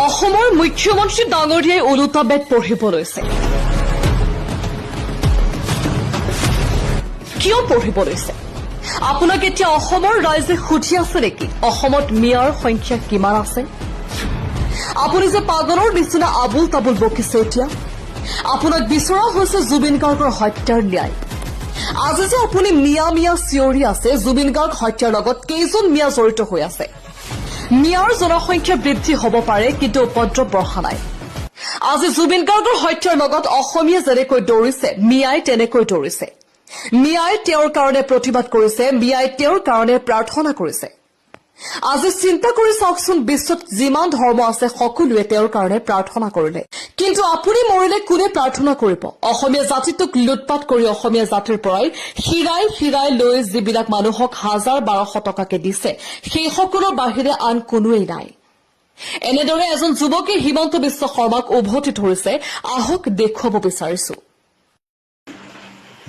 অসমৰ মুখ্যমন্ত্ৰী ডাঙৰীয়াই ওলোটা বেট পঢ়িব লৈছে। কিয় পঢ়িব লৈছে? আপোনাক এতিয়া অসমৰ ৰাইজে সুধি আছে নেকি অসমত মিয়াৰ সংখ্যা কিমান আছে? আপুনি যে পাগলৰ নিচিনা আবুল তাবুল বকিছে এতিয়া। আপোনাক বিচৰা হৈছে জুবিন গাৰ্গৰ হত্যাৰ ন্যায়। আজি যে আপুনি মিয়া মিয়া চিঞৰি আছে, জুবিন গাৰ্গ হত্যাৰ লগত কেইজন মিয়া জড়িত হৈ আছে। মিয়াৰ জনসংখ্যা বৃদ্ধি হ'ব পাৰে, কিন্তু উপদ্ৰৱ বঢ়া নাই। আজি জুবিন গাৰ্গৰ হত্যাৰ লগত অসমীয়া যেনেকৈ দৌৰিছে, মিয়াই তেনেকৈ দৌৰিছে। মিয়াই তেওঁৰ কাৰণে প্ৰতিবাদ কৰিছে, মিয়াই তেওঁৰ কাৰণে প্ৰাৰ্থনা কৰিছে। আজি চিন্তা কৰি চাওকচোন, বিশ্বত যিমান ধৰ্ম আছে সকলোৱে তেওঁৰ কাৰণে প্ৰাৰ্থনা কৰিলে, কিন্তু আপুনি মৰিলে কোনে প্ৰাৰ্থনা কৰিব? অসমীয়া জাতিটোক লুটপাট কৰি অসমীয়া জাতিৰ পৰাই হিৰাই হিৰাই লৈ যিবিলাক মানুহক ১,০০০-১,২০০ টকাকে দিছে, সেইসকলৰ বাহিৰে আন কোনোৱেই নাই। এনেদৰে এজন যুৱকে হিমন্ত বিশ্ব শৰ্মাক উভতি ধৰিছে। আহক দেখুৱাব বিচাৰিছো।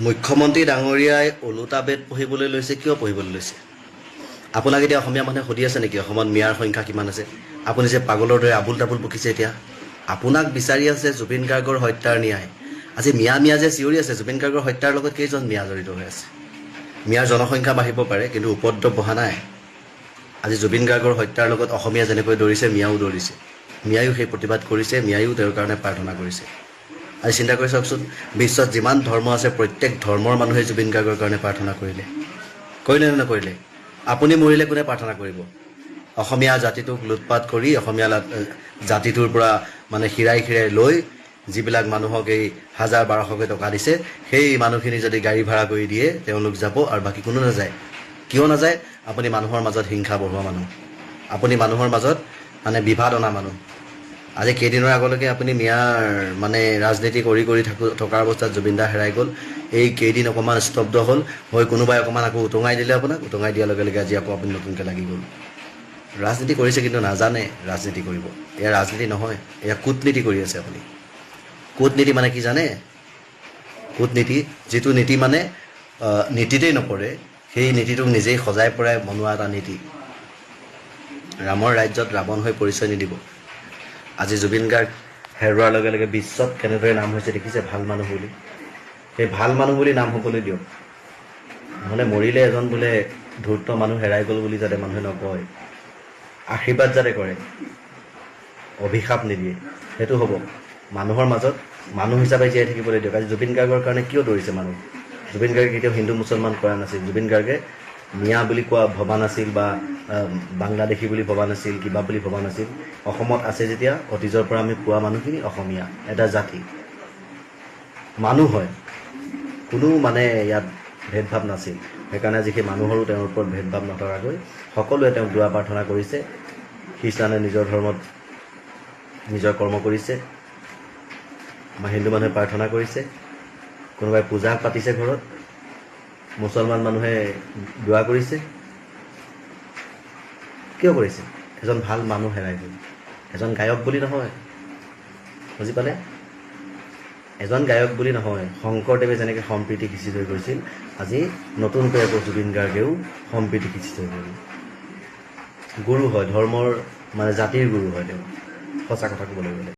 মুখ্যমন্ত্ৰী ডাঙৰীয়াই ওলোটা বেট পঢ়িবলৈ লৈছে। কিয় পঢ়িবলৈ লৈছে? আপোনাক এতিয়া অসমীয়া মানুহে সুধি আছে নেকি অসমত মিয়াৰ সংখ্যা কিমান আছে? আপুনি যে পাগলৰ দৰে আবুল তাবুল বকিছে এতিয়া। আপোনাক বিচাৰি আছে জুবিন গাৰ্গৰ হত্যাৰ ন্যায়। আজি মিয়া মিয়া যে চিঞৰি আছে, জুবিন গাৰ্গৰ হত্যাৰ লগত কেইজন মিয়া জড়িত হৈ আছে? মিয়াৰ জনসংখ্যা বাঢ়িব পাৰে, কিন্তু উপদ্ৰৱ বঢ়া নাই। আজি জুবিন গাৰ্গৰ হত্যাৰ লগত অসমীয়া যেনেকৈ দৌৰিছে, মিয়াও দৌৰিছে। মিয়ায়ো সেই প্ৰতিবাদ কৰিছে, মিয়ায়ো তেওঁৰ কাৰণে প্ৰাৰ্থনা কৰিছে। আজি চিন্তা কৰি চাওকচোন, বিশ্বত যিমান ধৰ্ম আছে প্ৰত্যেক ধৰ্মৰ মানুহে জুবিন গাৰ্গৰ কাৰণে প্ৰাৰ্থনা কৰিলে নে নকৰিলে? আপুনি মৰিলে কোনে প্ৰাৰ্থনা কৰিব? অসমীয়া জাতিটোক লুটপাট কৰি অসমীয়া জাতিটোৰ পৰা মানে হিৰাই হিৰাই লৈ যিবিলাক মানুহক এই ১,০০০-১,২০০কৈ টকা দিছে, সেই মানুহখিনি যদি গাড়ী ভাড়া কৰি দিয়ে তেওঁলোক যাব আৰু বাকী কোনো নাযায়। কিয় নাযায়? আপুনি মানুহৰ মাজত হিংসা বঢ়োৱা মানুহ, আপুনি মানুহৰ মাজত মানে বিবাদ অনা মানুহ। আজি কেইদিনৰ আগলৈকে আপুনি মিয়াৰ মানে ৰাজনীতি কৰি থকাৰ অৱস্থাত জুবিন দা হেৰাই গ'ল। এই কেইদিন অকণমান স্তব্ধ হ'ল, হৈ কোনোবাই অকণমান আকৌ উটঙাই দিলে আপোনাক। উটঙাই দিয়াৰ লগে লগে আজি আকৌ আপুনি নতুনকৈ লাগি গ'ল। ৰাজনীতি কৰিছে, কিন্তু নাজানে ৰাজনীতি কৰিব। এয়া ৰাজনীতি নহয়, এয়া কূটনীতি কৰি আছে আপুনি। কূটনীতি মানে কি জানে? কূটনীতি, যিটো নীতি মানে নীতিতেই নপৰে, সেই নীতিটোক নিজেই সজাই পৰাই বনোৱা এটা নীতি। ৰামৰ ৰাজ্যত ৰাৱণ হৈ পৰিচয় নিদিব। আজি জুবিন গাৰ্গ হেৰুৱাৰ লগে লগে বিশ্বত কেনেদৰে নাম হৈছে দেখিছে, ভাল মানুহ বুলি। সেই ভাল মানুহ বুলি নাম হ'বলৈ দিয়ক, নহ'লে মৰিলে এজন বোলে ধূৰ্ত মানুহ হেৰাই গ'ল বুলি যাতে মানুহে নকয়। আশীৰ্বাদ যাতে কৰে, অভিশাপ নিদিয়ে, সেইটো হ'ব। মানুহৰ মাজত মানুহ হিচাপে জীয়াই থাকিবলৈ দিয়ক। আজি জুবিন গাৰ্গৰ কাৰণে কিয় দৌৰিছে মানুহ? জুবিন গাৰ্গে কেতিয়াও হিন্দু মুছলমান কৰা নাছিল। জুবিন গাৰ্গে মিয়া বুলি ভবা নাছিল, বা বাংলাদেশী বুলি ভবা নাছিল, কিবা বুলি ভবা নাছিল। অসমত আছে যেতিয়া অতীজৰ পৰা আমি পোৱা মানুহখিনি অসমীয়া এটা জাতি, মানুহ হয়। কোনো মানে ইয়াত ভেদভাৱ নাছিল। সেইকাৰণে আজি সেই মানুহৰো তেওঁৰ ওপৰত ভেদভাৱ নথকাকৈ সকলোৱে তেওঁক দোৱা প্ৰাৰ্থনা কৰিছে। খ্ৰীষ্টানে নিজৰ ধৰ্মত নিজৰ কৰ্ম কৰিছে, আমাৰ হিন্দু মানুহে প্ৰাৰ্থনা কৰিছে, কোনোবাই পূজা পাতিছে ঘৰত, মুছলমান মানুহে দোৱা কৰিছে। কিয় কৰিছে? এজন ভাল মানুহ হেৰাই গ'ল। এজন গায়ক বুলি নহয়, বুজি পালে? এজন গায়ক বুলি নহয়। শংকৰদেৱে যেনেকৈ সম্প্ৰীতি সিঁচি থৈ গৈছিল, আজি নতুনকৈ আকৌ জুবিন গাৰ্গেও সম্প্ৰীতি সিঁচি থৈ গ'ল। গুৰু হয়, ধৰ্মৰ মানে জাতিৰ গুৰু হয় তেওঁ, সঁচা কথা ক'বলৈ গ'লে।